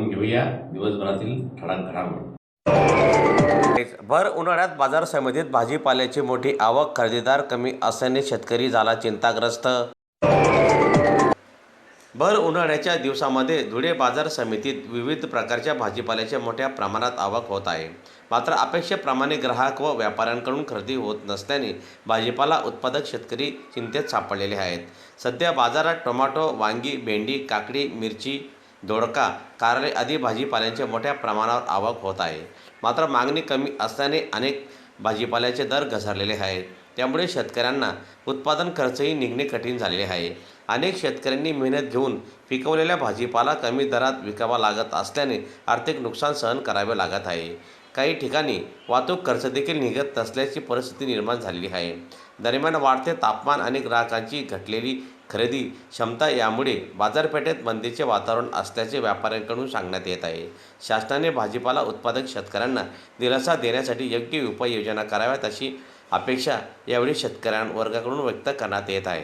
जाणून घेऊया दिवसभरातील ठळक घडामोडी। भर उन्हाळ्यात बाजार समितीत भाजीपाल्याची मोठी आवक, खरेदीदार कमी असल्याने शेतकरी झाला चिंताग्रस्त। भर उन्हाळ्याच्या दिवसांमध्ये धुळे बाजार समितीत विविध प्रकारच्या भाजीपाल्याच्या मोठ्या प्रमाणात आवक होत आहे। मात्र अपेक्षेप्रमाणे ग्राहक व व्यापाऱ्यांकडून खरेदी होत नसल्याने भाजीपाला उत्पादक शेतकरी चिंतेत सापडलेले आहेत। सध्या बाजारात टोमॅटो, वांगी, भेंडी, काकडी, मिरची, दोडका, कारले आदी भाजीपाल्याच्या मोठ्या प्रमाणावर आवक होत आहे। मात्र मागणी कमी असल्याने अनेक भाजीपाल्याचे दर घसरलेले आहेत। त्यामुळे शेतकऱ्यांना उत्पादन खर्चही निघणे कठीण झालेले आहे। अनेक शेतकऱ्यांनी मेहनत घेऊन पिकवलेला भाजीपाला कमी दरात विकावा लागत असल्याने आर्थिक नुकसान सहन करावे लागत आहे। काही ठिकाणी वाहतूक खर्च देखील निघत नसल्याची परिस्थिती निर्माण झालेली आहे। दरम्यान वाढते तापमान आणि ग्राहकांची घटलेली खरेदी क्षमता यामुळे बाजारपेठेत मंदीचे वातावरण असल्याचे व्यापाऱ्यांकडून सांगण्यात येत आहे। शासनाने भाजीपाला उत्पादक शेतकऱ्यांना दिलासा देण्यासाठी योग्य उपाययोजना कराव्यात अशी अपेक्षा यावेळी शेतकऱ्यांवर्गाकडून व्यक्त करण्यात येत आहे।